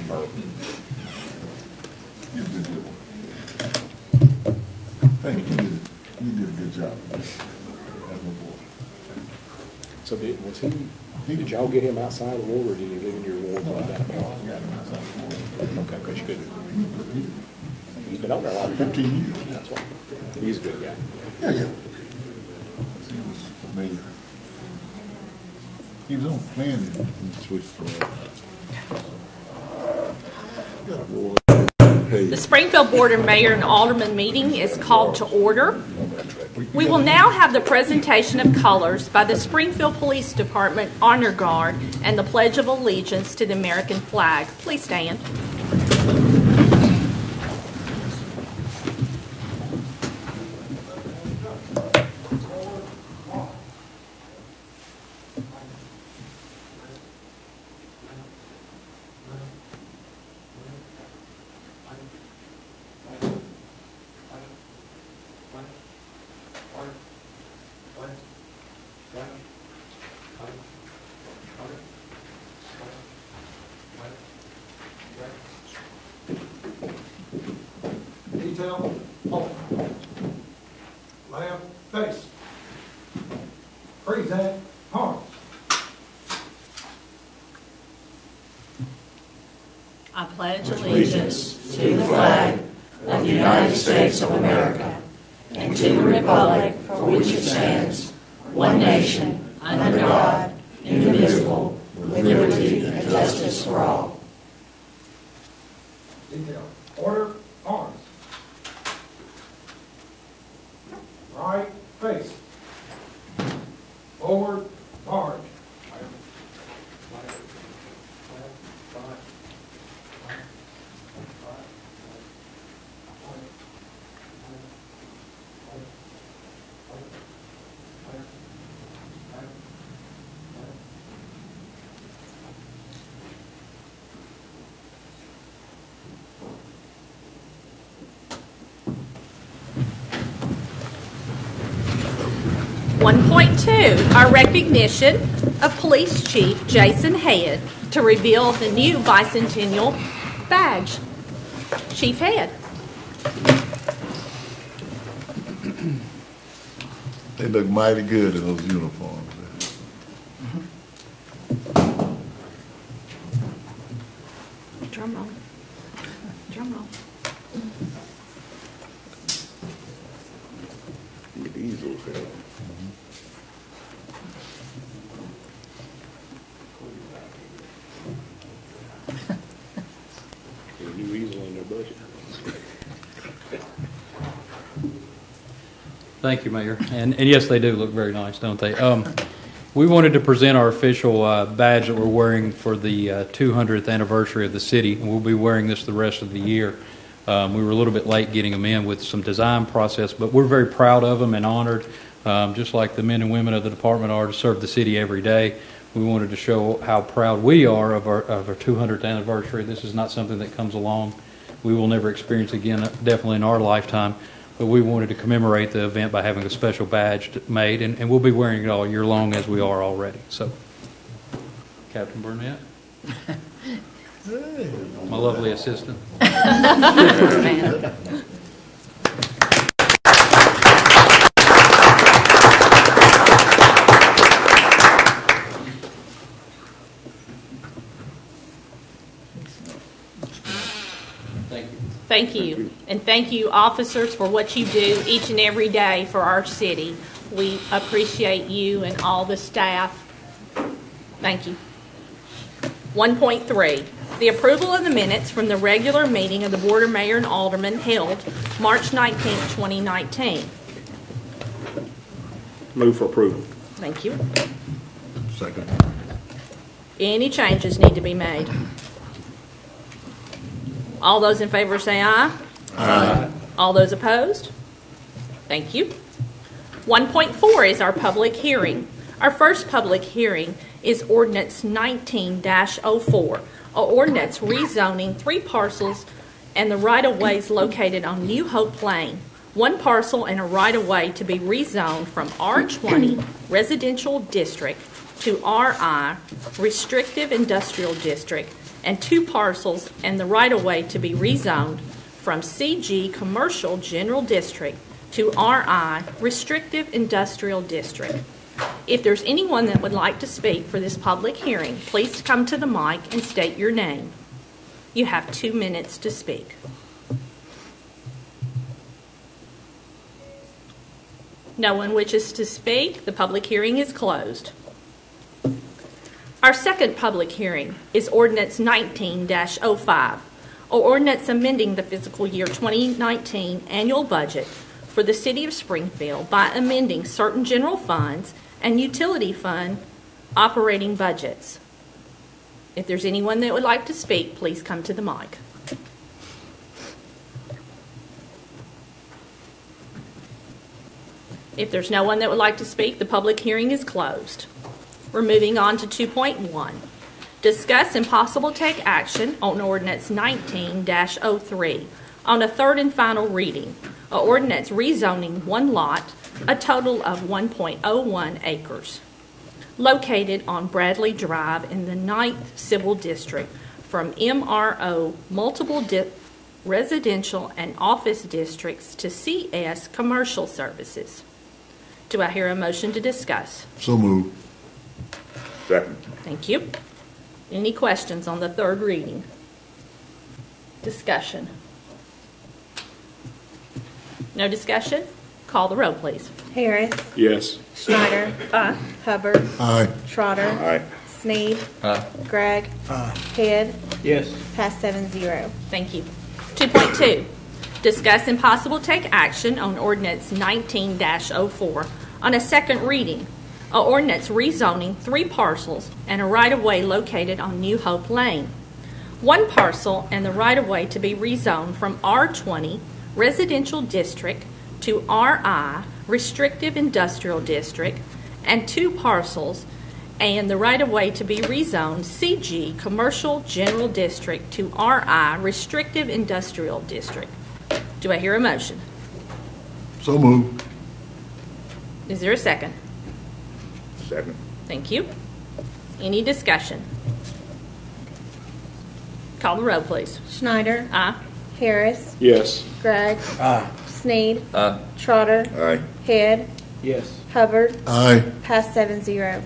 You did good. Thank you. You did a good job. That's my boy. So did y'all get him outside the war, or did he live in your ward like that? I got him outside the ward. Okay, because you couldn't. He's been on there a lot. 15 years. That's why. He's a good guy. Yeah. He was amazing. He was on plan and switched from The Springfield Board of Mayor and Aldermen meeting is called to order. We will now have the presentation of colors by the Springfield Police Department Honor Guard and the Pledge of Allegiance to the American flag. Please stand. Detail, hold. Lamb, face. Present, arms. I pledge allegiance to the flag of the United States of America and to the republic for which it stands, one nation, under God, indivisible, with liberty and justice for all. Detail, order, arms. Right, face. Forward, march. Our recognition of Police Chief Jason Head to reveal the new bicentennial badge. Chief Head. They look mighty good in those uniforms. Drum roll. Drum roll. These old fellas. New easel in their budget. Thank you, Mayor. And yes, they do look very nice, don't they? We wanted to present our official badge that we're wearing for the 200th anniversary of the city, and we'll be wearing this the rest of the year. We were a little bit late getting them in with some design process, but we're very proud of them and honored, just like the men and women of the department are, to serve the city every day. We wanted to show how proud we are of our 200th anniversary. This is not something that comes along. We will never experience again, definitely in our lifetime. But we wanted to commemorate the event by having a special badge made, and we'll be wearing it all year long as we are already. So, Captain Burnett, my lovely assistant. Thank you. And thank you, officers, for what you do each and every day for our city. We appreciate you and all the staff. Thank you. 1.3, the approval of the minutes from the regular meeting of the Board of Mayor and Aldermen held March 19, 2019. Move for approval. Thank you. Second. Any changes need to be made? All those in favor say aye. Aye. All those opposed? Thank you. 1.4 is our public hearing. Our first public hearing is Ordinance 19-04, an ordinance rezoning 3 parcels and the right-of-ways located on New Hope Lane. 1 parcel and a right-of-way to be rezoned from R20 Residential District to RI Restrictive Industrial District and 2 parcels and the right-of-way to be rezoned from CG Commercial General District to RI Restrictive Industrial District. If there's anyone that would like to speak for this public hearing, please come to the mic and state your name. You have 2 minutes to speak. No one wishes to speak. The public hearing is closed. Our second public hearing is Ordinance 19-05, or ordinance amending the fiscal year 2019 annual budget for the City of Springfield by amending certain general funds and utility fund operating budgets. If there's anyone that would like to speak, please come to the mic. If there's no one that would like to speak, the public hearing is closed. We're moving on to 2.1. Discuss and possible take action on Ordinance 19-03 on a third and final reading. An ordinance rezoning one lot, a total of 1.01 acres, located on Bradley Drive in the 9th Civil District from MRO multiple residential and office districts to CS commercial services. Do I hear a motion to discuss? So moved. Second. Thank you. Any questions on the third reading? Discussion? No discussion? Call the roll, please. Harris. Yes. Schneider. Aye. Hubbard. Aye. Trotter. Aye. Sneed. Aye. Gregg. Head. Yes. Pass 7-0. Thank you. 2.2, discuss and possible take action on Ordinance 19-04 on a second reading. An ordinance rezoning 3 parcels and a right-of-way located on New Hope Lane. 1 parcel and the right-of-way to be rezoned from R20 Residential District to RI Restrictive Industrial District, and 2 parcels and the right-of-way to be rezoned CG Commercial General District to RI Restrictive Industrial District. Do I hear a motion? So moved. Is there a second? Second. Thank you. Any discussion? Call the roll, please. Schneider. Aye. Harris. Yes. Gregg. Aye. Sneed. Aye. Trotter. Aye. Head. Yes. Hubbard. Aye. Pass 7-0.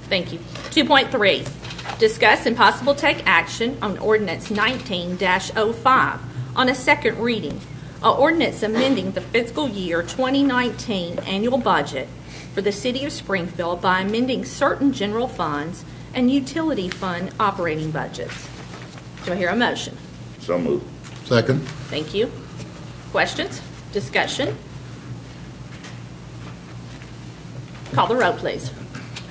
Thank you. 2.3, discuss and possible take action on Ordinance 19-05 on a second reading. An ordinance amending the fiscal year 2019 annual budget for the City of Springfield by amending certain general funds and utility fund operating budgets. Do I hear a motion? So moved. Second. Thank you. Questions? Discussion? Call the roll, please.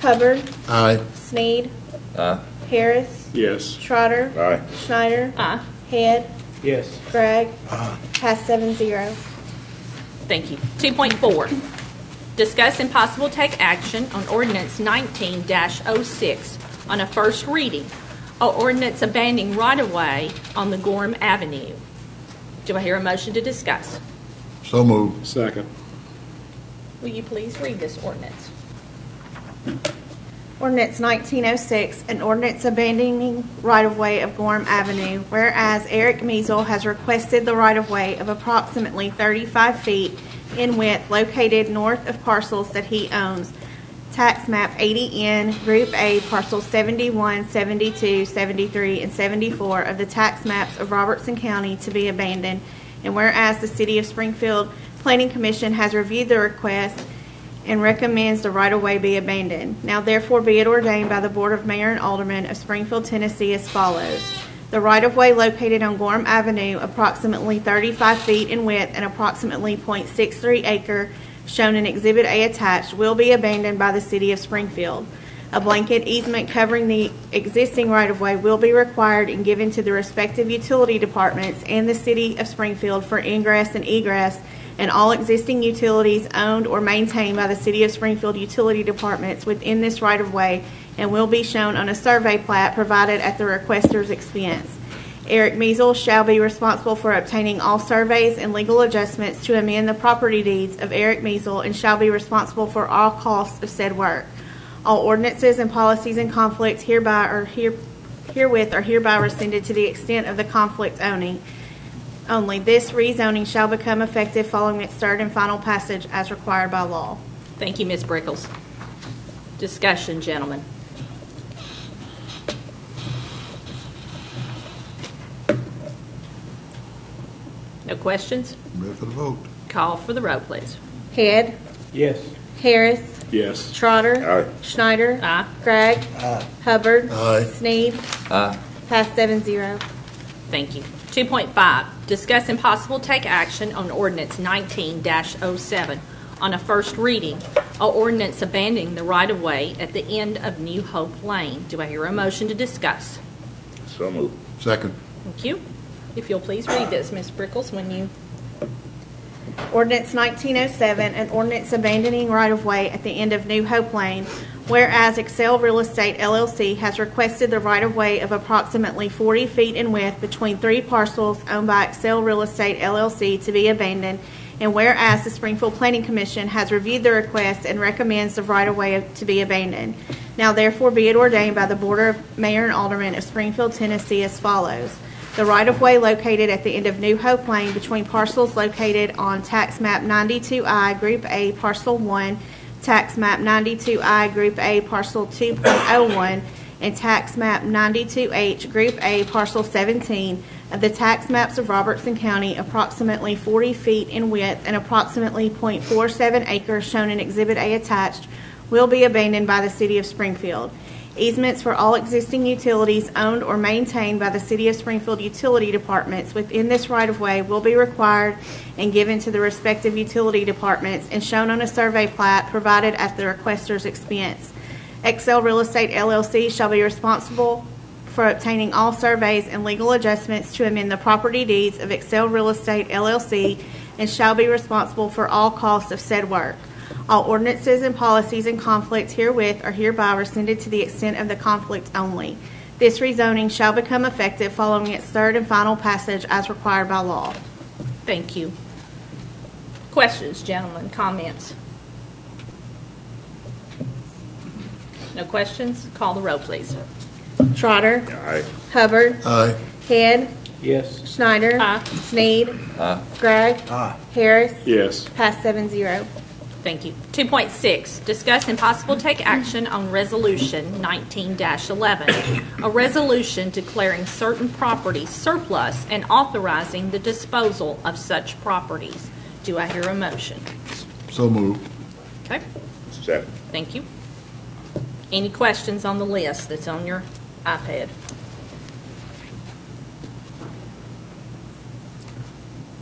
Hubbard. Aye. Sneed. Aye. Harris. Yes. Trotter. Aye. Schneider. Aye. Head. Yes. Gregg. Pass 7-0. Thank you. 2.4, discuss and possible take action on Ordinance 19-06 on a first reading. An ordinance abandoning right-of-way on the Gorham Avenue. Do I hear a motion to discuss? So moved. Second. Will you please read this ordinance? Ordinance 1906, an ordinance abandoning right-of-way of Gorham Avenue, whereas Eric Measle has requested the right-of-way of approximately 35 feet in width located north of parcels that he owns. Tax map 80N, Group A, parcels 71, 72, 73, and 74 of the tax maps of Robertson County to be abandoned. And whereas the City of Springfield Planning Commission has reviewed the request and recommends the right-of-way be abandoned. Now therefore be it ordained by the Board of Mayor and Aldermen of Springfield, Tennessee as follows. The right-of-way located on Gorham Avenue, approximately 35 feet in width and approximately .63 acre, shown in Exhibit A attached, will be abandoned by the City of Springfield. A blanket easement covering the existing right-of-way will be required and given to the respective utility departments and the City of Springfield for ingress and egress, and all existing utilities owned or maintained by the City of Springfield utility departments within this right-of-way, and will be shown on a survey plat provided at the requester's expense. Eric Measle shall be responsible for obtaining all surveys and legal adjustments to amend the property deeds of Eric Measle, and shall be responsible for all costs of said work. All ordinances and policies in conflict hereby or herewith are hereby rescinded to the extent of the conflict only. This rezoning shall become effective following its third and final passage as required by law. Thank you, Ms. Brickles. Discussion, gentlemen. No questions? Ready for the vote? Call for the roll, please. Head, Yes. Harris, Yes. Trotter, Aye. Schneider, Aye. Gregg, Hubbard, Aye. Sneed. Pass 7-0. Thank you. 2.5, discuss and possible take action on ordinance 19-07 on a first reading, a ordinance abandoning the right-of-way at the end of New Hope Lane. Do I hear a motion to discuss? So moved. Second. Thank you. If you'll please read this, Ms. Brickles, when you... Ordinance 1907, an ordinance abandoning right-of-way at the end of New Hope Lane, whereas Excel Real Estate LLC has requested the right-of-way of approximately 40 feet in width between three parcels owned by Excel Real Estate LLC to be abandoned, and whereas the Springfield Planning Commission has reviewed the request and recommends the right-of-way to be abandoned. Now therefore be it ordained by the Board of Mayor and Aldermen of Springfield, Tennessee as follows. The right-of-way located at the end of New Hope Lane between parcels located on Tax Map 92I, Group A, Parcel 1, Tax Map 92I, Group A, Parcel 2.01, and Tax Map 92H, Group A, Parcel 17 of the tax maps of Robertson County, approximately 40 feet in width and approximately .47 acres shown in Exhibit A attached, will be abandoned by the City of Springfield. Easements for all existing utilities owned or maintained by the City of Springfield utility departments within this right-of-way will be required and given to the respective utility departments and shown on a survey plat provided at the requester's expense. Excel Real Estate LLC shall be responsible for obtaining all surveys and legal adjustments to amend the property deeds of Excel Real Estate LLC and shall be responsible for all costs of said work. All ordinances and policies in conflict herewith are hereby rescinded to the extent of the conflict only. This rezoning shall become effective following its third and final passage as required by law. Thank you. Questions, gentlemen, comments? No questions? Call the roll, please. Trotter, Aye. Hubbard, Aye. Head, Yes. Schneider, Aye. Sneed, Gregg, Harris. Yes. Pass 7-0. Thank you. 2.6, discuss and possible take action on Resolution 19-11, a resolution declaring certain properties surplus and authorizing the disposal of such properties. Do I hear a motion? So moved. Okay, Second. thank you. Any questions on the list that's on your iPad?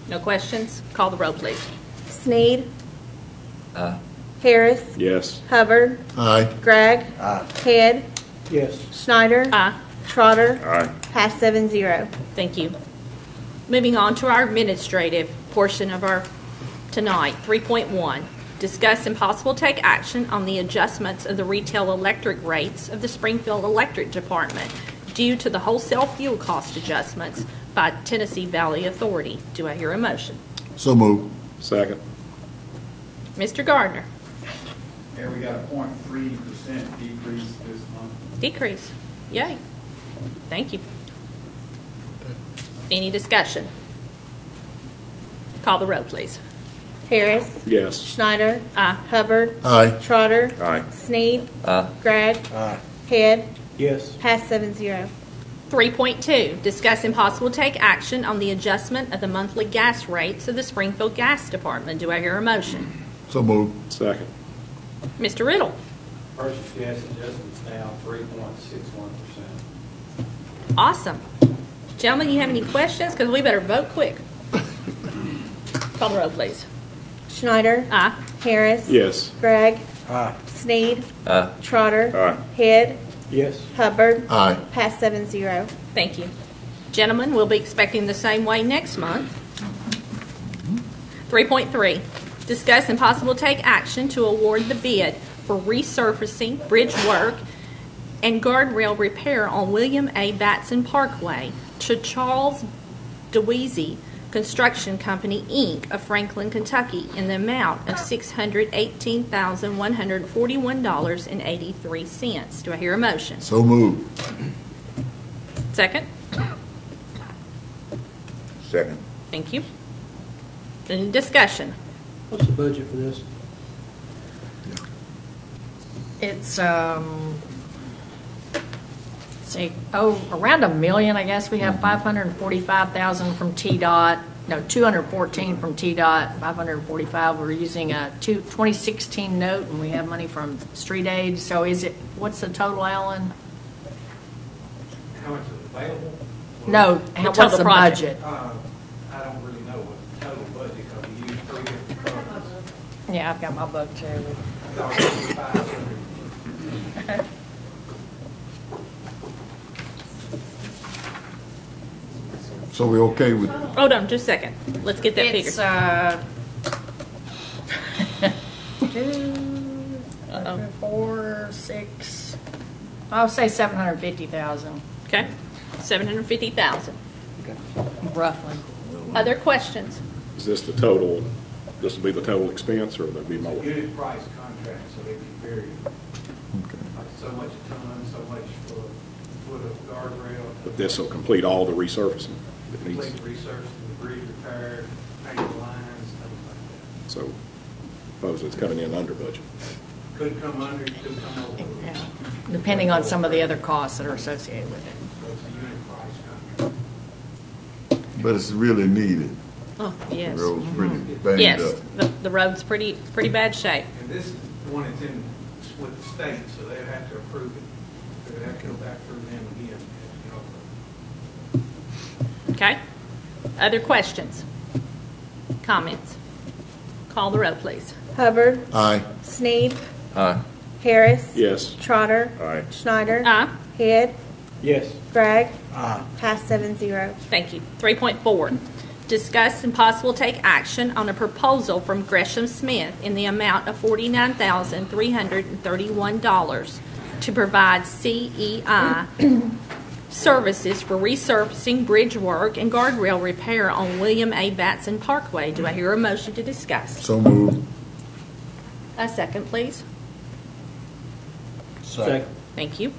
No questions? Call the roll, please. Sneed, Harris, Yes. Hubbard, Aye. Gregg, Head, Yes. Schneider, Aye. Trotter. Aye. Pass 7-0. Thank you. Moving on to our administrative portion of our tonight, 3.1. Discuss and possible take action on the adjustments of the retail electric rates of the Springfield Electric Department due to the wholesale fuel cost adjustments by Tennessee Valley Authority. Do I hear a motion? So moved. Second. Mr. Gardner. There we got a 0.3% decrease this month. Decrease. Yay. Thank you. Any discussion? Call the roll, please. Harris, Yes. Schneider, Aye. Hubbard, Aye. Trotter, Aye. Sneed, Gregg, Head. Yes. Pass 7-0. 3.2, discuss and possible take action on the adjustment of the monthly gas rates of the Springfield Gas Department. Do I hear a motion? So moved. Second. Mr. Riddle. Purchase gas adjustments now 3.61%. Awesome. Gentlemen, you have any questions? Because we better vote quick. Call the roll, please. Schneider, Aye. Harris, Yes. Gregg, Sneed, Trotter, Aye. Head, Yes. Hubbard. Aye. Pass 7-0. Thank you. Gentlemen, we'll be expecting the same way next month. 3.3, discuss and possible take action to award the bid for resurfacing, bridge work, and guardrail repair on William A. Batson Parkway to Charles DeWeese Construction Company, Inc. of Franklin, Kentucky, in the amount of $618,141.83. Do I hear a motion? So moved. Second? Second. Thank you. Any discussion? What's the budget for this? It's, say, around $1 million, I guess. We have 545,000 from TDOT, no, 214 from TDOT, 545. We're using a 2016 note, and we have money from street aid. So what's the total, Alan? How much is available? No, total what's the project. budget? I don't really know what the total budget, because we use 3 different funds. Yeah, I've got my book too. It's all 500. So we okay with, Hold on, just a second. Let's get that figure. It's, 2, 4, 6, I'll say 750,000, Okay, 750,000. roughly. Other questions? Is this the total, this will be the total expense, or will there be more? Unit price contract, so they can vary. Like so much a ton, so much for a foot of guardrail. But this will complete all the resurfacing that needs, Complete research, the bridge repair, paint lines, things like so suppose it's coming in under budget. that. Could come under, could come over. Yeah. Depending on some of the other costs that are associated with it. So it's a unit price contract. but it's really needed. Oh, yes. The road's pretty banged Yes, up. the road's pretty bad shape. And this is the one that's in with the state, so they have to approve it. So they have to go back through them again. Okay? Other questions? Comments? Call the roll, please. Hubbard. Aye. Sneed. Aye. Harris. Yes. Trotter. Aye. Schneider. Aye. Head. Yes. Bragg. Aye. Pass 7-0. Thank you. 3.4, discuss and possible take action on a proposal from Gresham Smith in the amount of $49,331 to provide CEI services for resurfacing, bridge work, and guardrail repair on William A. Batson Parkway. Do I hear a motion to discuss? So moved. A second, please. Second. Thank you.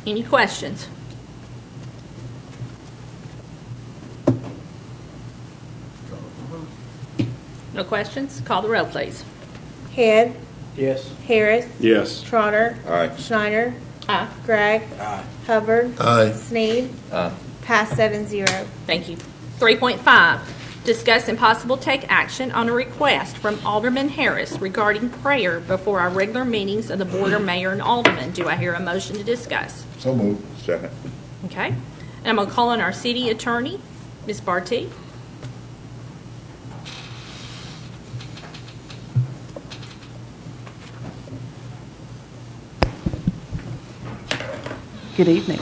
Any questions? No questions? Call the roll, please. Head. Yes. Harris. Yes. Trotter. Aye. Schneider. Aye. Bragg. Aye. Hubbard. Aye. Sneed. Aye. Pass 7-0. Thank you. 3.5, discuss and possible take action on a request from Alderman Harris regarding prayer before our regular meetings of the Board of Mayor and Aldermen. Do I hear a motion to discuss? So moved. Second. Okay. And I'm going to call on our city attorney, Ms. Barty. Good evening.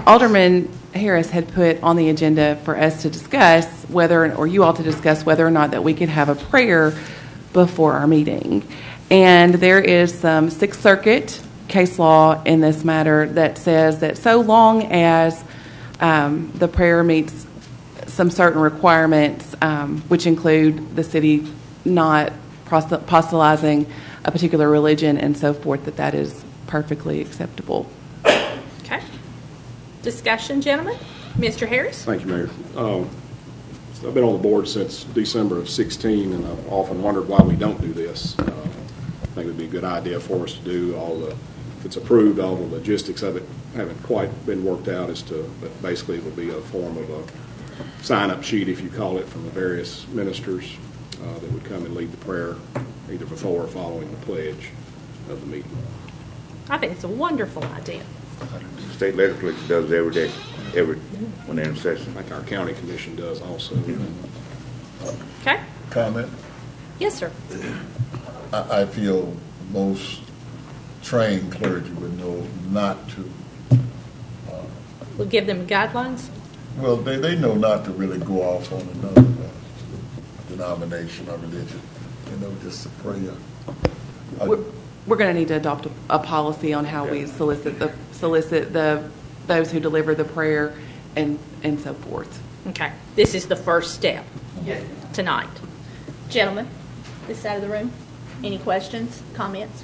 Alderman Harris had put on the agenda for us to discuss whether, or you all to discuss whether or not that we could have a prayer before our meeting. And there is some Sixth Circuit case law in this matter that says that so long as the prayer meets some certain requirements, which include the city not proselytizing a particular religion and so forth, that is perfectly acceptable. Okay. Discussion, gentlemen? Mr. Harris? Thank you, Mayor. So I've been on the board since December of 16, and I've often wondered why we don't do this. I think it would be a good idea for us to do if it's approved, all the logistics of it haven't quite been worked out but basically it will be a form of a sign-up sheet, if you call it, from the various ministers that would come and lead the prayer either before or following the pledge of the meeting. I think it's a wonderful idea. State legislature does it every day, when they're in session. I think our county commission does also. Okay? Comment? Yes, sir. I feel most trained clergy would know not to. We'll give them guidelines. Well, they know not to really go off on another denomination or religion. Just a prayer. We're going to need to adopt a policy on how we solicit those who deliver the prayer and so forth. Okay. This is the first step tonight. Gentlemen, this side of the room, any questions, comments?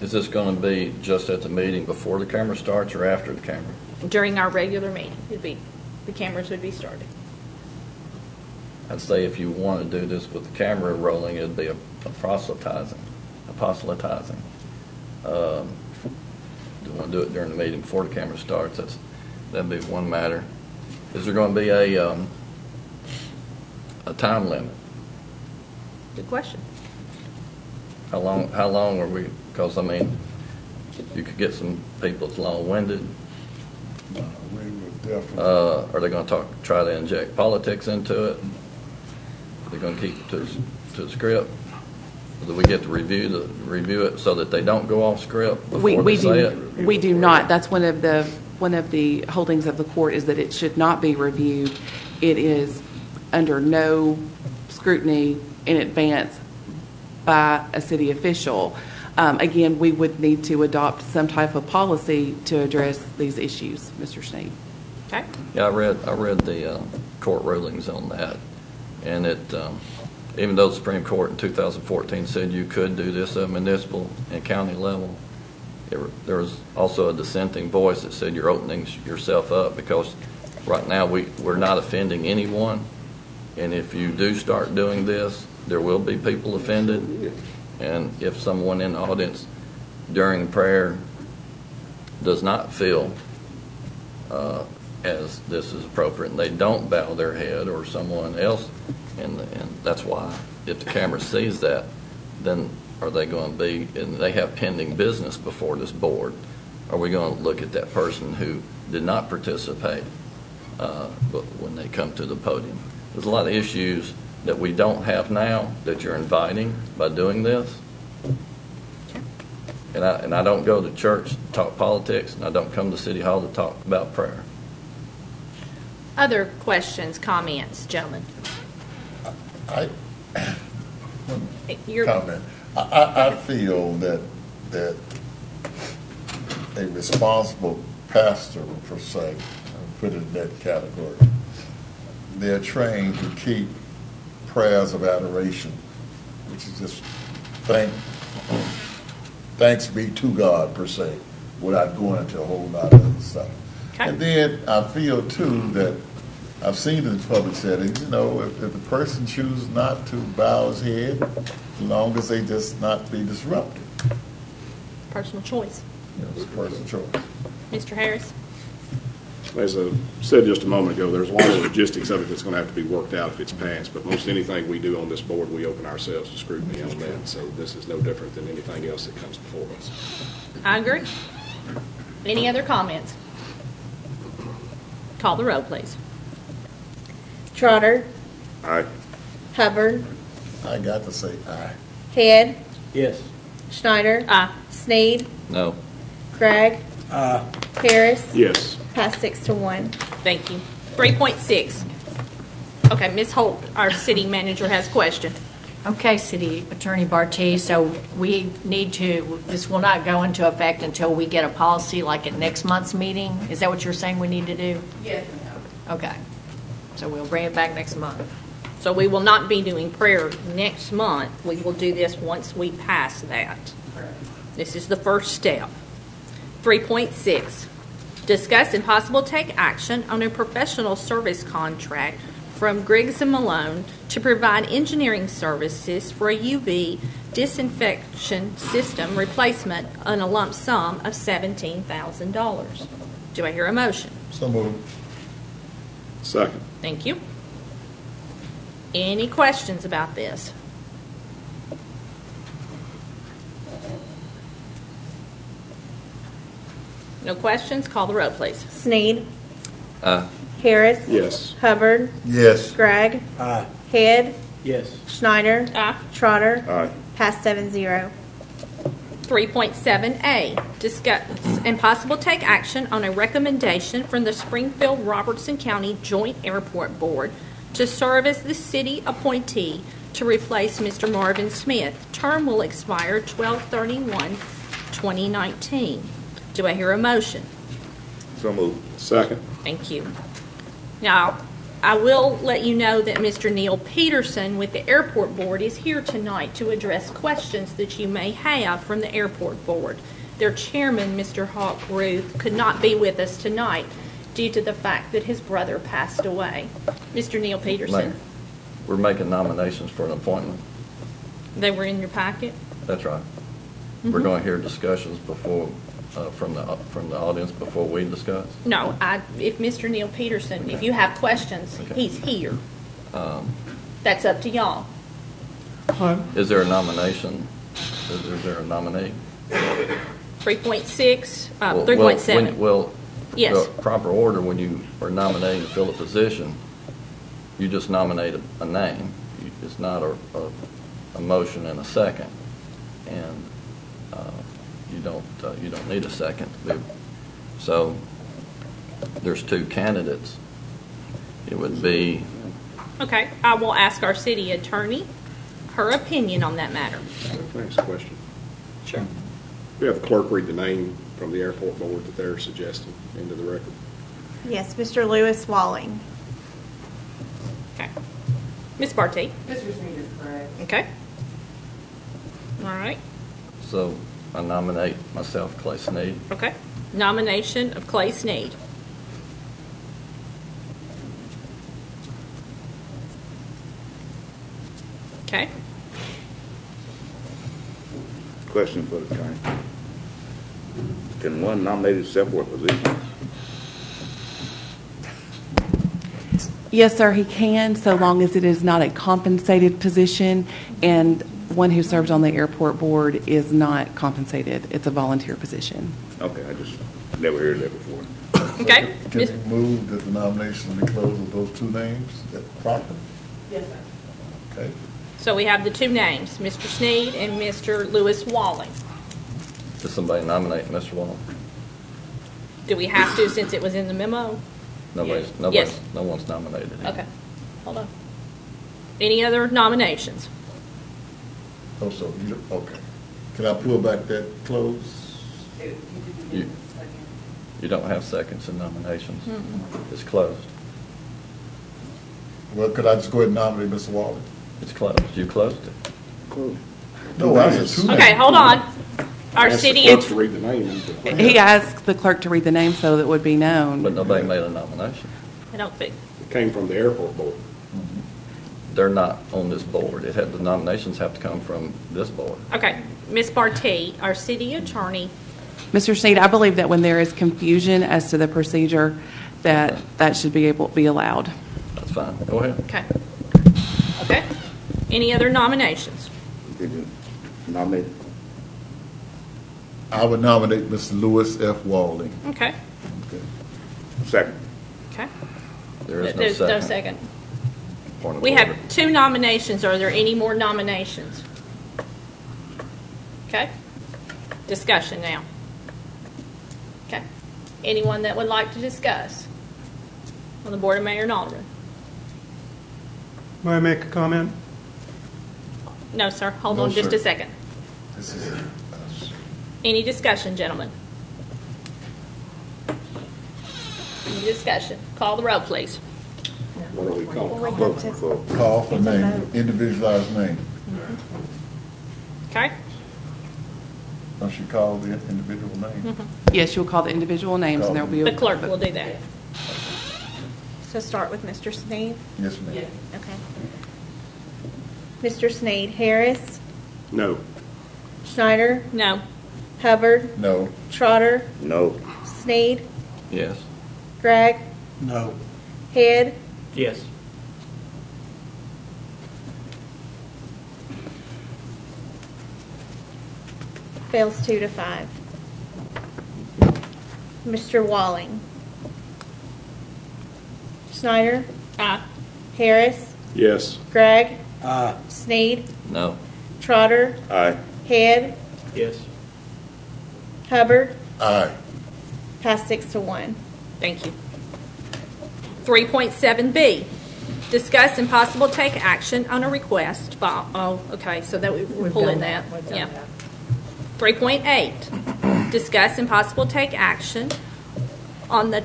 Is this going to be just at the meeting before the camera starts or after the camera? During our regular meeting, the cameras would be started. I'd say if you want to do this with the camera rolling, it'd be a proselytizing. Do you want to do it during the meeting before the camera starts? That'd be one matter. Is there going to be a time limit? Good question. How long are we? Because I mean, you could get some people that's long-winded. We would definitely. Are they going to try to inject politics into it? Are they going to keep it to the script? Or do we get to review it so that they don't go off script before they say it? We do not. That's one of the holdings of the court is that it should not be reviewed. It is under no scrutiny in advance by a city official. Again, we would need to adopt some type of policy to address these issues, Mr. Sneed. Okay. Yeah, I read the court rulings on that, and it even though the Supreme Court in 2014 said you could do this at municipal and county level, there was also a dissenting voice that said you're opening yourself up because right now we're not offending anyone, and if you do start doing this, there will be people offended. And if someone in the audience during prayer does not feel as this is appropriate and they don't bow their head or someone else, and that's why if the camera sees that, then are they going to be, and they have pending business before this board, are we going to look at that person who did not participate but when they come to the podium? There's a lot of issues that we don't have now that you're inviting by doing this. And I don't go to church to talk politics, and I don't come to City Hall to talk about prayer. Other questions, comments, gentlemen? Comment. I feel that a responsible pastor, per se, I'll put it in that category, they're trained to keep prayers of adoration, which is just thanks be to God, per se, without going into a whole lot of other stuff. Okay. And then I feel, too, that I've seen in public settings, if the person chooses not to bow his head, as long as they just not be disrupted. Personal choice. It's a personal choice. Mr. Harris? As I said just a moment ago, there's a lot of logistics of it that's going to have to be worked out if it's passed, but most anything we do on this board, we open ourselves to scrutiny on that, so this is no different than anything else that comes before us. I agree. Any other comments? Call the roll, please. Trotter, Aye. Hubbard, I got to say aye. Head, Yes. Schneider, Aye. Sneed, No. Gregg, Harris, Yes. passed 6-1. Thank you. 3.6. Okay, Ms. Holt, our city manager, has a question. Okay, City Attorney Barty, so we need to, this will not go into effect until we get a policy like at next month's meeting? Is that what you're saying we need to do? Yes, Okay. So we'll bring it back next month. So we will not be doing prayer next month. We will do this once we pass that. This is the first step. 3.6. Discuss and possible take action on a professional service contract from Griggs & Malone to provide engineering services for a UV disinfection system replacement on a lump sum of $17,000. Do I hear a motion? So moved. Second. Thank you. Any questions about this? No questions? Call the roll, please. Sneed, Aye. Harris, Yes. Hubbard, Yes. Gregg, Aye. Head, Yes. Schneider, Aye. Trotter, Aye. passed 7-0. 3.7A, discuss and possible take action on a recommendation from the Springfield-Robertson County Joint Airport Board to serve as the city appointee to replace Mr. Marvin Smith. Term will expire 12/31/2019. Do I hear a motion? So moved. Second. Thank you. Now, I will let you know that Mr. Neil Peterson with the Airport Board is here tonight to address questions that you may have from the Airport Board. Their chairman, Mr. Hawk Ruth, could not be with us tonight due to the fact that his brother passed away. Mr. Neil Peterson. Mayor, we're making nominations for an appointment. They were in your packet? That's right. We're going to hear discussions before, from the audience before we discuss. No, if Mr. Neil Peterson, if you have questions, Okay. he's here. That's up to y'all. Is there a nomination? Is there a nominee? 3.6, Well, 3.7. Well, Yes. the proper order, when you are nominating to fill a position, you just nominate a name. It's not a motion and a second. And you don't need a second. So there's two candidates. It would be, Okay, I will ask our city attorney her opinion on that matter. Next question. Sure. We have the clerk read the name from the airport board that they're suggesting into the record. Yes, Mr. Lewis Walling. Okay. Ms. Barty. Mr. Sneed is correct. Okay. All right. so I nominate myself, Clay Sneed. Okay. Nomination of Clay Sneed. Okay. Question for the attorney. Can one nominate himself for a position? Yes, sir, he can, so long as it is not a compensated position, and one who serves on the airport board is not compensated. It's a volunteer position. Okay, I just never heard that before. Okay. Can we move that the nomination be closed with those two names? Is that proper? Yes, sir. Okay. So we have the two names, Mr. Sneed and Mr. Lewis Walling. Does somebody nominate Mr. Wall? Do we have to since it was in the memo? Yes. No one's nominated him. Okay. Hold on. Any other nominations? Oh, so, okay. Can I pull back that close? You don't have seconds in nominations. It's closed. Well, could I just go ahead and nominate Mr. Walling? It's closed. You closed it. No, I said two names. Okay, hold on. Our Ask city, the clerk to read the name. He asked the clerk to read the name so that it would be known. But nobody made a nomination. I don't think, It came from the airport board. They're not on this board. The nominations have to come from this board. okay. Ms. Barty, our city attorney, Mr. Sneed, I believe that when there is confusion as to the procedure, that should be allowed. That's fine. Go ahead. okay. Okay. Any other nominations? Did you nominate? I would nominate Mr. Lewis F. Walling. Okay. Okay. Second. Okay. There is no There's second. no second. Point of We order. have two nominations. Are there any more nominations? Okay. Discussion now. Okay. Anyone that would like to discuss on the Board of Mayor and Aldermen? May I make a comment? No, sir. Hold No, on just sir. a second. This is Any discussion, gentlemen? Any discussion? Call the roll, please. What are we calling? Well, we have to, call for name, individualized name. Okay? Don't you call the individual name? Yes, you'll call the individual names, and there will be The clerk will do that. so start with Mr. Sneed. Yes, ma'am. Okay. Mr. Sneed, Harris, No. Schneider, No. Hubbard, No. Trotter, No. Sneed, Yes. Gregg, No. Head, Yes. fails 2-5. Mr. Walling, Schneider, Aye. Harris, Yes. Gregg, Aye. Sneed, No. Trotter, Aye. Head, Yes. Hubbard, Aye. passed 6-1. Thank you. 3.7B, discuss and possible take action on a request by, oh, okay, so that we're pulling that. Yeah. 3.8, discuss and possible take action on the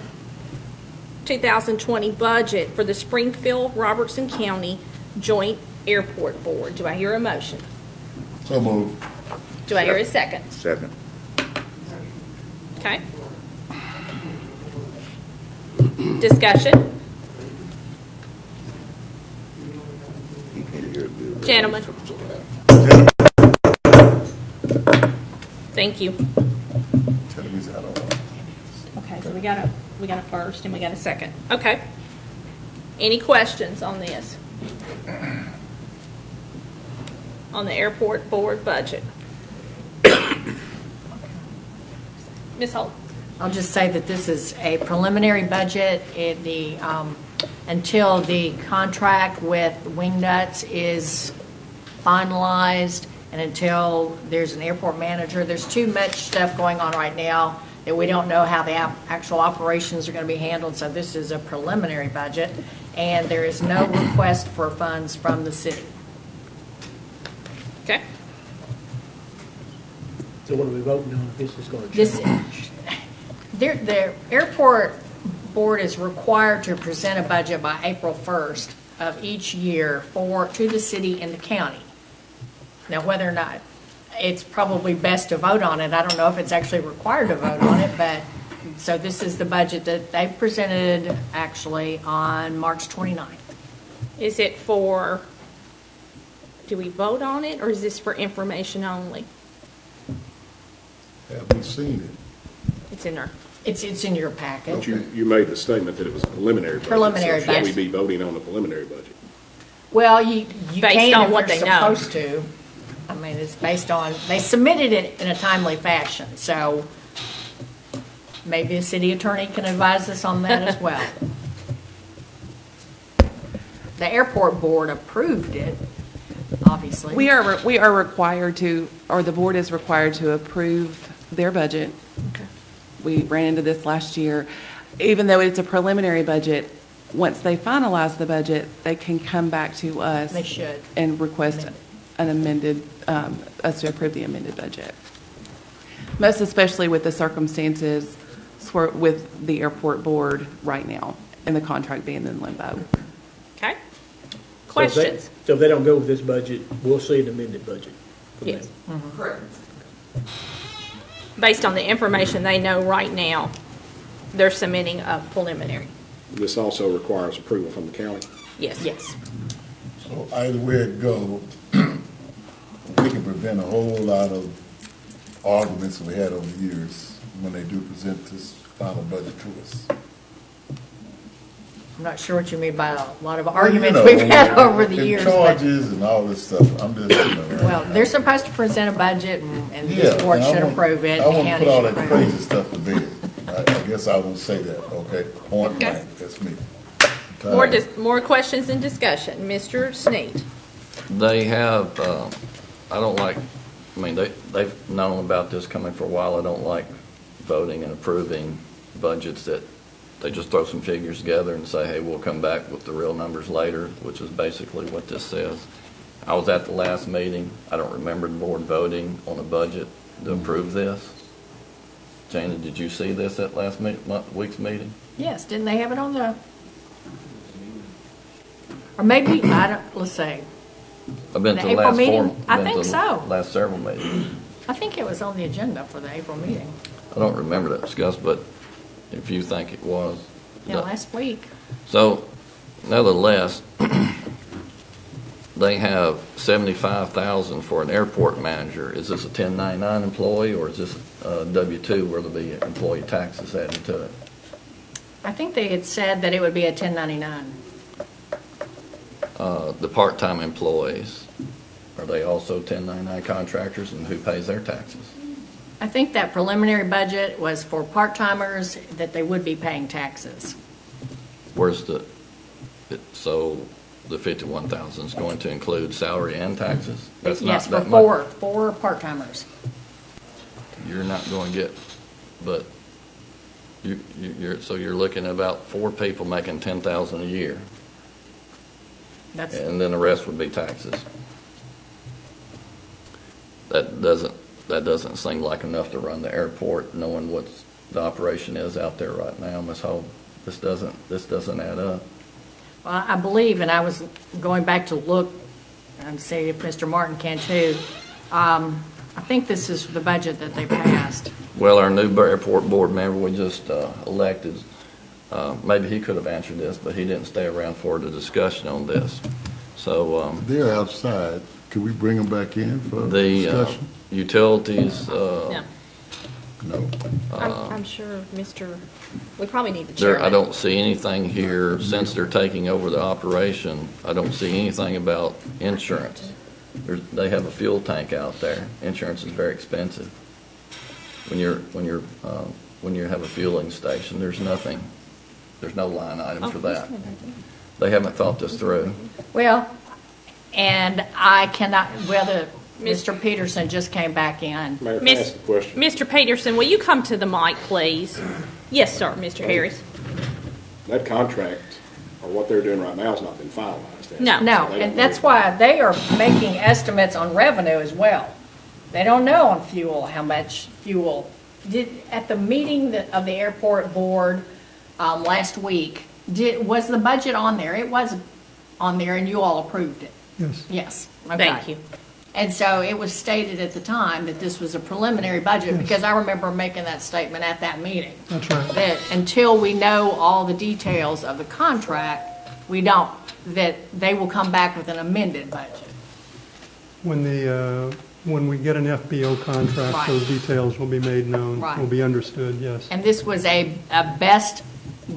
2020 budget for the Springfield Robertson County Joint Airport Board. Do I hear a motion? So moved. Do I hear a second? Second. Okay. Discussion? You can't hear it good. Gentlemen. Thank you. Tell him he's out of order. Okay, so we got a first and we got a second. Okay. Any questions on this? On the airport board budget? Ms. Holt? I'll just say that this is a preliminary budget. Until the contract with Wingnuts is finalized and until there's an airport manager, there's too much stuff going on right now that we don't know how the actual operations are going to be handled. So this is a preliminary budget, and there is no request for funds from the city. Okay. So what are we voting on if this is going to change? The airport board is required to present a budget by April 1st of each year to the city and the county. Now, whether or not it's probably best to vote on it, I don't know if it's actually required to vote on it, but so this is the budget that they presented actually on March 29th. Is it for, do we vote on it, or is this for information only? Have we seen it? It's in there. It's in your packet. But you made the statement that it was a preliminary budget. Preliminary so budget. Should we be voting on the preliminary budget? Well, you Based can on if what you're they know. supposed to. I mean, it's based on, they submitted it in a timely fashion, so maybe the city attorney can advise us on that as well. The airport board approved it, obviously. We are required to, or the board is required to approve their budget. Okay. We ran into this last year. Even though it's a preliminary budget, once they finalize the budget, they can come back to us. They should. And request an amended, us to approve the amended budget. Most especially with the circumstances with the airport board right now and the contract being in limbo. Okay. Questions? So if they don't go with this budget, we'll see an amended budget. Yes. Correct. Based on the information they know right now, they're submitting a preliminary. This also requires approval from the county. Yes. Yes. So either way it goes, we can prevent a whole lot of arguments we had over the years when they do present this final budget to us. I'm not sure what you mean by a lot of arguments we've had over the and years. Charges and all this stuff. I'm just, Well, they're supposed to present a budget, and yeah, this board and I should won't- approve it. I The won't county put all should that approve crazy stuff to bed. I guess I won't say that, okay? Point blank, that's me. More questions and discussion. Mr. Snead. They have, I don't like, I mean, they've known about this coming for a while. I don't like voting and approving budgets that they just throw some figures together and say, hey, we'll come back with the real numbers later, which is basically what this says. I was at the last meeting. I don't remember the board voting on a budget to approve this. Jana, did you see this at last week's meeting? Yes, didn't they have it on the, or maybe, let's see. I've been The to the April last meeting? four. I been think to so. Last several meetings. I think it was on the agenda for the April meeting. I don't remember that discussed, but if you think it was. Yeah, last week. So, nevertheless, they have $75,000 for an airport manager. Is this a 1099 employee, or is this a W-2 where there'll be employee taxes added to it? I think they had said that it would be a 1099. The part-time employees, are they also 1099 contractors, and who pays their taxes? I think that preliminary budget was for part-timers that they would be paying taxes. Where's so the $51,000 is going to include salary and taxes? That's Yes, not for that much. four part-timers. You're not going to get, but so you're looking at about 4 people making $10,000 a year, and then the rest would be taxes. That doesn't seem like enough to run the airport, knowing what the operation is out there right now, Ms. Holt. This doesn't add up. Well, I believe, and I was going back to look and see if Mr. Martin can too. I think this is the budget that they passed. Well, our new airport board member we just elected, maybe he could have answered this, but he didn't stay around for the discussion on this. So They're outside. Could we bring them back in for the discussion? Utilities. No. I'm sure we probably need the chairman. I don't see anything here, since they're taking over the operation, I don't see anything about insurance. They have a fuel tank out there. Insurance is very expensive. When you have a fueling station, there's no line item for that. They haven't thought this through. Well, and I cannot, whether Mr. Peterson just came back in. Mayor, can I ask a question? Mr. Peterson, will you come to the mic, please? Yes, sir, Mr. Harris. That contract, or what they're doing right now, has not been finalized. has it? No. No, They don't and that's know. why they are making estimates on revenue as well. They don't know on fuel, how much fuel. At the meeting of the airport board last week, was the budget on there? It was on there, and you all approved it. Yes. Yes. Okay. Thank you. And so it was stated at the time that this was a preliminary budget, because I remember making that statement at that meeting. That's right. That until we know all the details of the contract, that they will come back with an amended budget. When we get an FBO contract, Right. those details will be made known, Right. will be understood, yes. And this was a best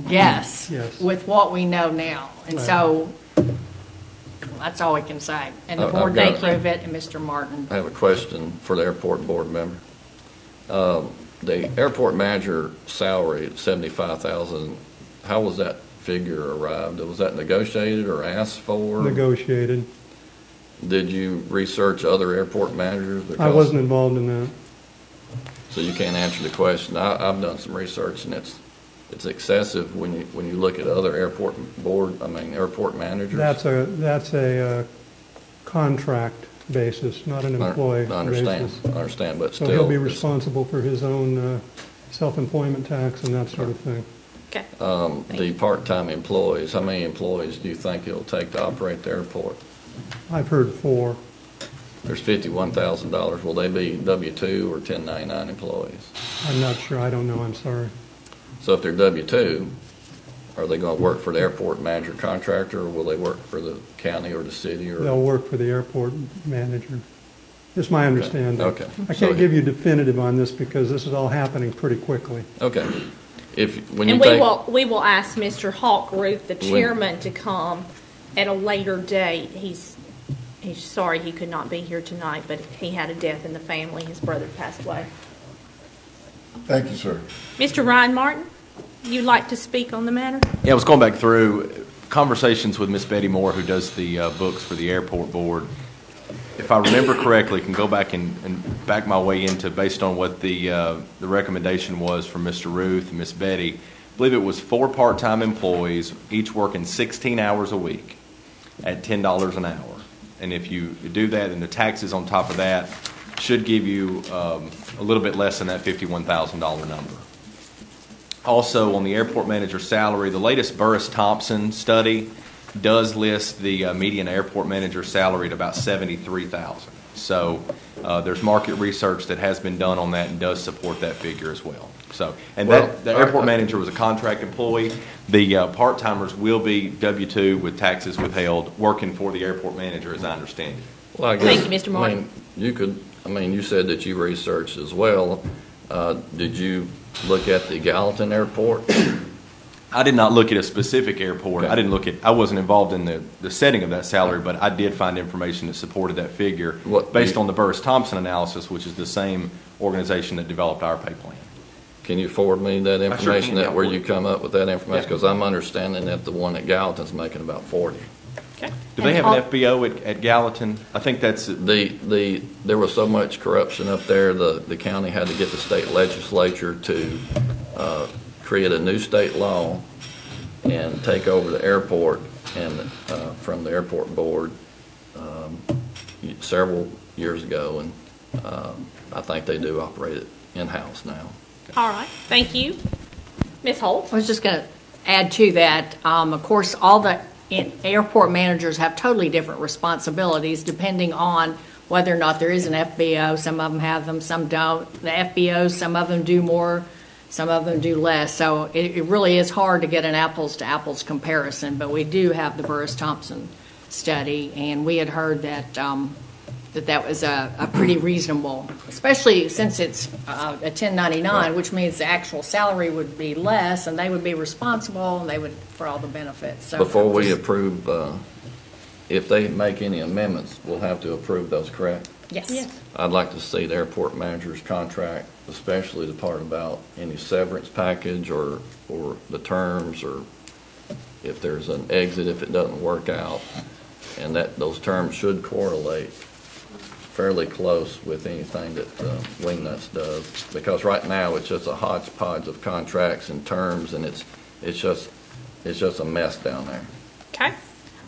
guess Yes. with what we know now. And Right. so that's all we can say. And the I've board got- did approve it, and Mr. Martin. I have a question for the airport board member. The airport manager salary at $75,000, how was that figure arrived? Was that negotiated or asked for? Negotiated. Did you research other airport managers? I Because- wasn't involved in that. So you can't answer the question. I've done some research, and it's excessive when you look at other airport managers. That's a contract basis, not an employee I understand. basis. I understand, but So still. he'll be it's- responsible for his own self-employment tax and that sort of thing. Okay. The part-time employees, how many employees do you think it'll take to operate the airport? I've heard 4. There's $51,000. Will they be W-2 or 1099 employees? I'm not sure, I don't know, I'm sorry. So if they're W-2, are they going to work for the airport manager contractor, or will they work for the county or the city? Or They'll work for the airport manager. It's my understanding. Okay. I So- can't give you definitive on this because this is all happening pretty quickly. Okay. When you And take, we will ask Mr. Hawkruth, the chairman, to come at a later date. He's sorry he could not be here tonight, but he had a death in the family. His brother passed away. Thank you, sir. Mr. Ryan Martin, you'd like to speak on the matter? Yeah, I was going back through conversations with Miss Betty Moore, who does the books for the airport board. If I remember correctly, can go back and back my way into based on what the recommendation was from Mr. Ruth and Miss Betty. I believe it was 4 part-time employees, each working 16 hours a week at $10 an hour. And if you do that, and the taxes on top of that should give you a little bit less than that $51,000 number. Also, on the airport manager salary, the latest Burris-Thompson study does list the median airport manager salary at about $73,000. So there's market research that has been done on that and does support that figure as well. So, and the airport manager was a contract employee. The part-timers will be W-2 with taxes withheld, working for the airport manager, as I understand it. well, I guess, Thank you, Mr. Martin. you said that you researched as well. Did you look at the Gallatin Airport? I did not look at a specific airport. Okay. I wasn't involved in the setting of that salary, but I did find information that supported that figure based on the Burris-Thompson analysis, which is the same organization that developed our pay plan. Can you forward me that sure information, can. where you come up with that information? Because I'm understanding that the one at Gallatin's making about 40. Okay. Do they have an FBO at Gallatin? I think that's There was so much corruption up there, the county had to get the state legislature to create a new state law and take over the airport and from the airport board several years ago, and I think they do operate it in-house now. All right. Thank you. Ms. Holt? I was just going to add to that, of course, all the airport managers have totally different responsibilities depending on whether or not there is an FBO. Some of them have them, some don't. The FBOs, some of them do more, some of them do less. So it really is hard to get an apples-to-apples comparison, but we do have the Burris-Thompson study, and we had heard that that was a pretty reasonable, especially since it's a 1099, which means the actual salary would be less, and they would be responsible, and they would for all the benefits. So Before we approve, if they make any amendments, we'll have to approve those, correct? Yes. I'd like to see the airport manager's contract, especially the part about any severance package or the terms, or if there's an exit if it doesn't work out, and that those terms should correlate fairly close with anything that Wingnuts does, because right now it's just a hodgepodge of contracts and terms, and it's just a mess down there. Okay.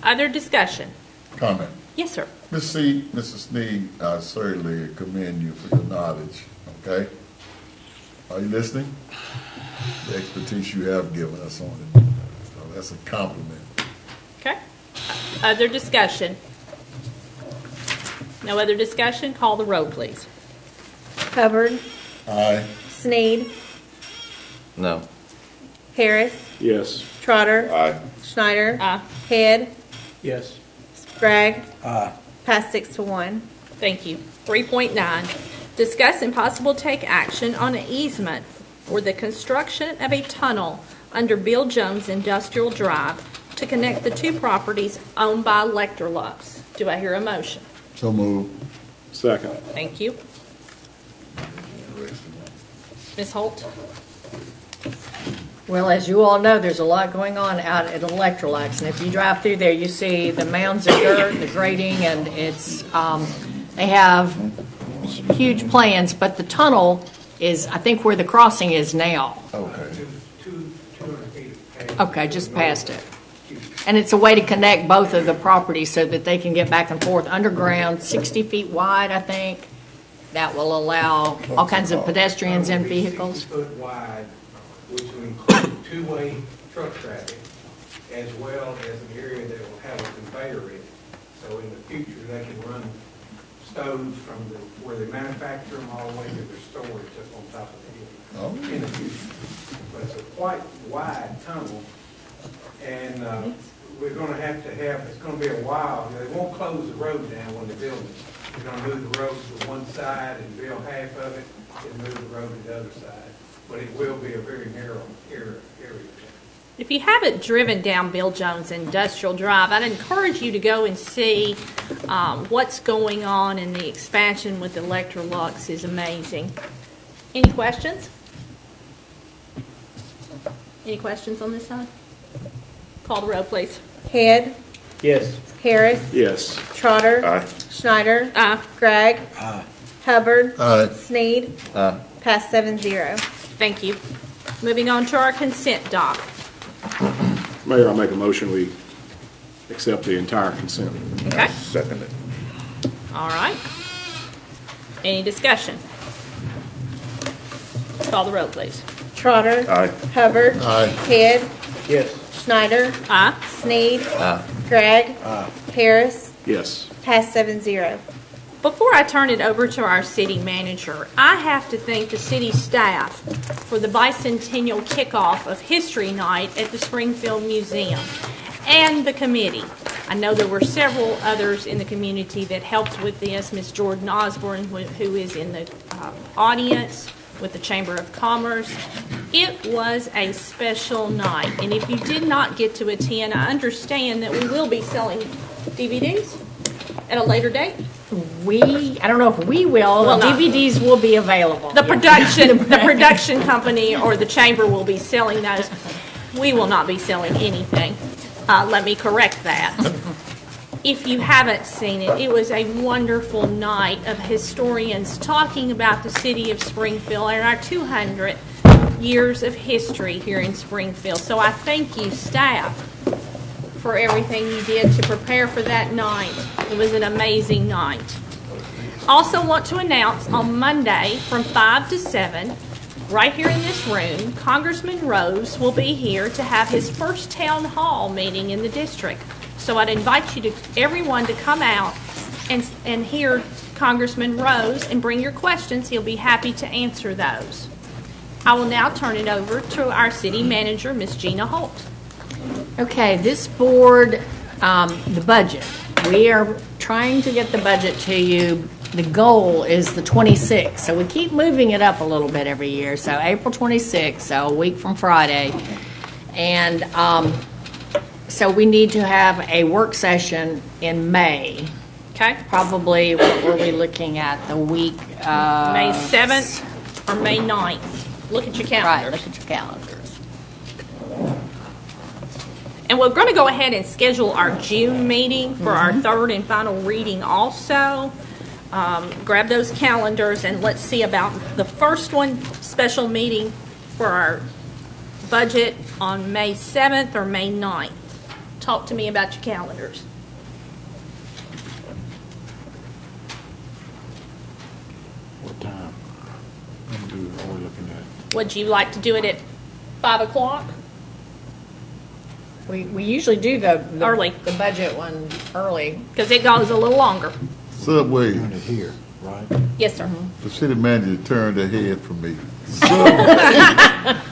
Other discussion? Comment. Yes, sir. Mrs. Sneed, I certainly commend you for your knowledge, okay? Are you listening? The expertise you have given us on it. So that's a compliment. Okay. Other discussion? No other discussion? Call the roll, please. Hubbard, Aye. Sneed, No. Harris, Yes. Trotter, Aye. Schneider, Aye. Head, Yes. Sprague, Aye. passed 6-1. Thank you. 3.9, discuss and possible take action on an easement for the construction of a tunnel under Bill Jones Industrial Drive to connect the two properties owned by Electrolux. Do I hear a motion? So moved. Second. Thank you. Ms. Holt? Well, as you all know, there's a lot going on out at Electrolux, and if you drive through there, you see the mounds of dirt, the grading, and it's they have huge plans, but the tunnel is, I think, where the crossing is now. Okay. 200 feet. Okay, just past it. And it's a way to connect both of the properties so that they can get back and forth underground, 60 feet wide, I think. That will allow all kinds of pedestrians and vehicles. 60 foot wide, which will include two-way truck traffic, as well as an area that will have a conveyor in it. So in the future, they can run stoves from where they manufacture them all the way to their storage up on top of the hill in the future. But it's a quite wide tunnel, and we're going to have, it's going to be a while. They won't close the road down when they build it. They're going to move the road to one side and build half of it, and move the road to the other side. But it will be a very narrow area. If you haven't driven down Bill Jones Industrial Drive, I'd encourage you to go and see what's going on, and the expansion with Electrolux is amazing. Any questions? Any questions on this side? Call the roll, please. Head, Yes. Harris, Yes. Trotter, Aye. Schneider, Aye. Gregg, Aye. Hubbard, Aye. Sneed, passed 7-0. Thank you. Moving on to our consent doc. Mayor, I make a motion we accept the entire consent. Okay. Second it. All right. Any discussion? Call the roll, please. Trotter, Aye. Hubbard, Aye. Head, Yes. Schneider, Aye. Sneed, Aye. Gregg, Harris, Yes. passed 7-0. Before I turn it over to our city manager, I have to thank the city staff for the bicentennial kickoff of History Night at the Springfield Museum and the committee. I know there were several others in the community that helped with this. Ms. Jordan Osborne, who is in the audience with the Chamber of Commerce. It was a special night, and if you did not get to attend, I understand that we will be selling DVDs at a later date. I don't know if we will. Well, no. DVDs will be available. The production company or the chamber will be selling those. We will not be selling anything. Let me correct that. If you haven't seen it, it was a wonderful night of historians talking about the city of Springfield and our 200 years of history here in Springfield. So I thank you, staff, for everything you did to prepare for that night. It was an amazing night. Also want to announce on Monday from 5 to 7, right here in this room, Congressman Rose will be here to have his first town hall meeting in the district. So I'd invite everyone to come out and hear Congressman Rose and bring your questions. He'll be happy to answer those. I will now turn it over to our city manager, Ms. Gina Holt. Okay, this board, the budget. We are trying to get the budget to you. The goal is the 26th, so we keep moving it up a little bit every year. So April 26th, so a week from Friday. And so we need to have a work session in May. Okay. Probably, what were we looking at, the week? May 7th or May 9th. Look at your calendars. Right, look at your calendars. And we're going to go ahead and schedule our June meeting for our third and final reading also. Grab those calendars and let's see about the first one, special meeting for our budget on May 7th or May 9th. Talk to me about your calendars. What time? What are we looking at? Would you like to do it at 5 o'clock? We usually do the Early. the budget one early. Because it goes a little longer. Subway, Here, right? Yes, sir. the city manager turned her head from me.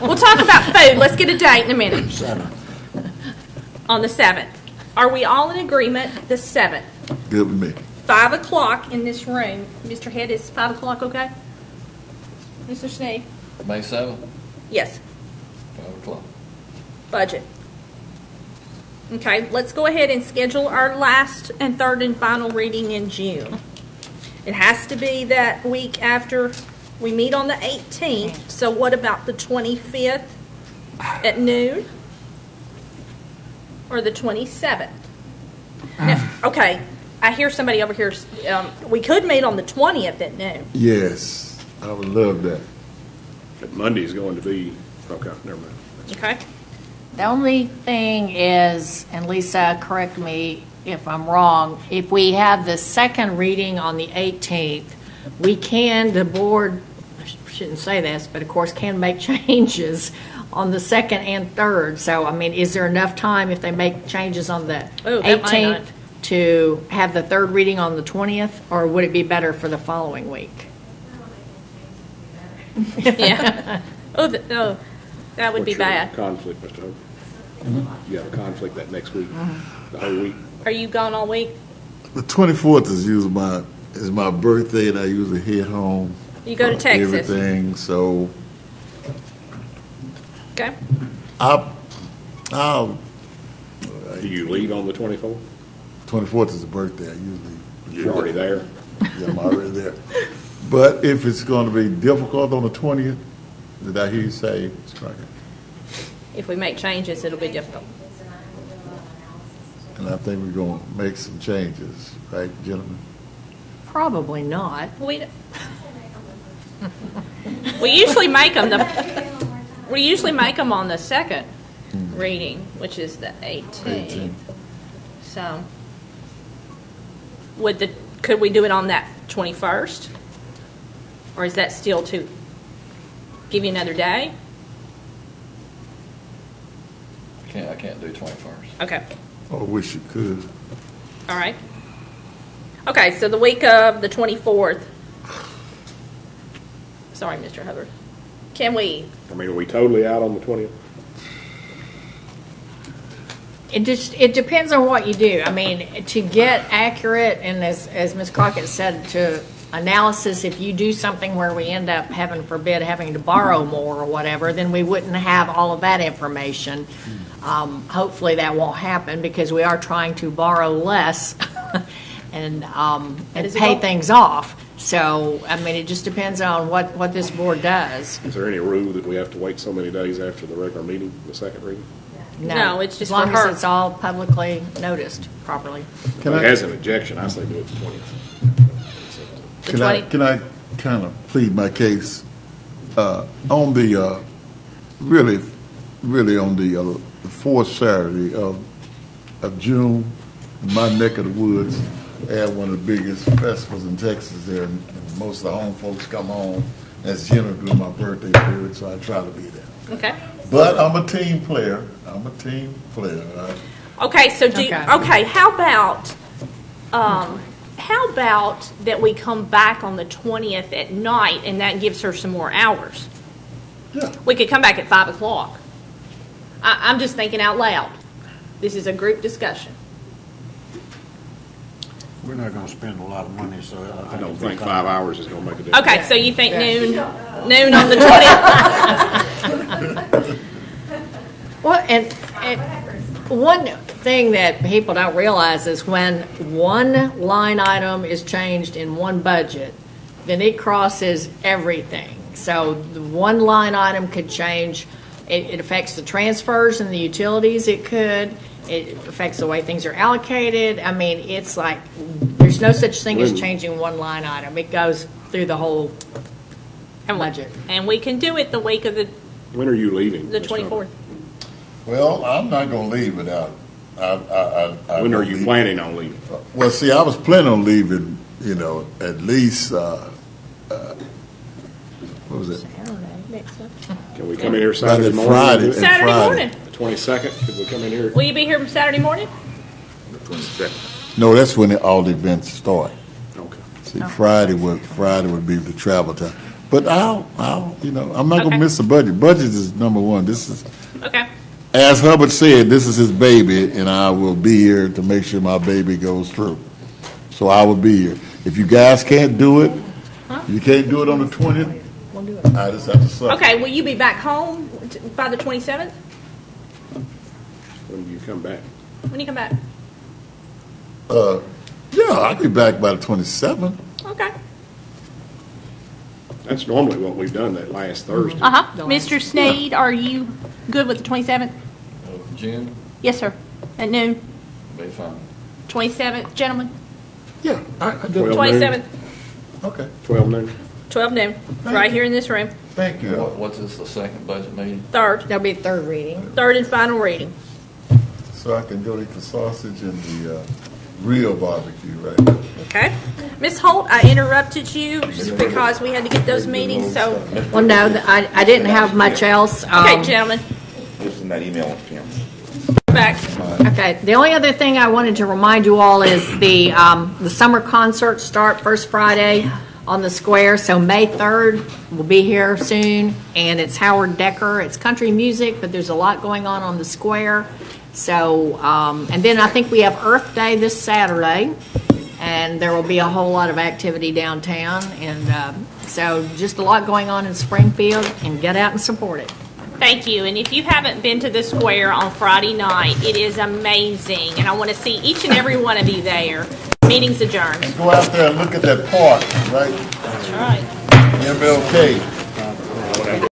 We'll talk about food. Let's get a date in a minute. 7th. On the 7th. Are we all in agreement the 7th? Good with me. 5 o'clock in this room. Mr. Head, is 5 o'clock okay? Mr. Sneed? May 7th, Yes. 5 o'clock. Budget. Okay, let's go ahead and schedule our last and third and final reading in June. It has to be that week after we meet on the 18th. So what about the 25th at noon? Or the 27th? Now, okay, I hear somebody over here, we could meet on the 20th at noon. Yes, I would love that. But Monday's going to be, okay, never mind. Okay? The only thing is, and Lisa, correct me if I'm wrong, if we have the second reading on the 18th, we can, the board, I shouldn't say this, but of course can make changes on the second and third. So, I mean, is there enough time if they make changes on the Oh, that might 18th not. to have the third reading on the 20th? Or would it be better for the following week? Yeah. Oh, that would be What's your bad. conflict, Mr. Hope? You have a conflict that next week, the whole week? Are you gone all week? The 24th is usually my birthday, and I usually head home. You go to Texas. Everything, so Okay. I'll Do you leave on the 24th? 24th is a birthday. I usually You're already there? Yeah, I'm already there. But if it's going to be difficult on the 20th, did I hear you say, strike it? If we make changes, it'll be difficult. And I think we're going to make some changes, right, gentlemen? Probably not. We usually make them on the second reading, which is the 18th. So, could we do it on that 21st? Or is that still to give you another day? I can't do 21st. Okay. I wish you could. All right. Okay, so the week of the 24th. Sorry, Mr. Hubbard. Can we? I mean, are we totally out on the 20th? It depends on what you do. I mean, to get accurate, and as Ms. Crockett said, to analysis, if you do something where we end up, heaven forbid, having to borrow more or whatever, then we wouldn't have all of that information. Hopefully that won't happen because we are trying to borrow less and pay things off. So, I mean, it just depends on what this board does. Is there any rule that we have to wait so many days after the regular meeting, the second reading? No, it's just as long for her. as it's all publicly noticed properly. If it has an objection, I say do it the 20th. Can I kind of plead my case on the really on the fourth Saturday of June, in my neck of the woods, they have one of the biggest festivals in Texas there, and most of the home folks come home That's generally my birthday period, so I try to be there. Okay. But I'm a team player. All right? Okay, so Okay. how about that we come back on the 20th at night, and that gives her some more hours? Yeah. We could come back at 5 o'clock. I'm just thinking out loud. This is a group discussion. We're not gonna spend a lot of money, so I don't think 5 hours is gonna make a difference. Okay, so you think noon on the 20th? Well, and one thing that people don't realize is when one line item is changed in one budget, then it crosses everything. So the one line item could change. It affects the transfers and the utilities. It could. It affects the way things are allocated. I mean, it's like there's no such thing as changing one line item. It goes through the whole budget. And we can do it the week of the When are you leaving? the 24th. Well, I'm not going to leave without. When are you planning on leaving? Well, see, I was planning on leaving, at least, what was it? Can we come in here Saturday morning? Friday. Saturday morning. The 22nd, could we come in here? Will you be here Saturday morning? No, that's when all the events start. Okay. See, Friday would be the travel time. But I'm not going Okay. to miss the budget. Budget is number one. This is, Okay. as Hubbard said, this is his baby, and I will be here to make sure my baby goes through. So I will be here. If you guys can't do it, you can't do it on the 20th, We'll do it. I just have to suffer. Okay, will you be back home by the 27th? When do you come back? When you come back? Yeah, I'll be back by the 27th. Okay. That's normally what we've done that last Thursday. Mr. Sneed, are you good with the 27th? June, Yes, sir. At noon? be fine. 27th, gentlemen? Yeah, I do. 12 noon? 27th, Okay, 12 noon? 12 noon, right here in this room. thank you. What's this, the second budget meeting? Third That'll be third reading. and final reading. So I can go eat the sausage and the real barbecue, right? Okay. Ms. Holt, I interrupted you because we had to get those meetings, so. Well, no, I didn't have much else. Okay, gentlemen, Just send that email to Kim. back. Okay, the only other thing I wanted to remind you all is the summer concerts start first Friday on the square, so May 3rd will be here soon, and it's Howard Decker. It's country music, but there's a lot going on the square. So, and then I think we have Earth Day this Saturday, and there will be a whole lot of activity downtown, and so just a lot going on in Springfield, and get out and support it. Thank you. And if you haven't been to the square on Friday night, it is amazing. And I want to see each and every one of you there. Meeting's adjourned. Go out there and look at that park, right? That's right. MLK.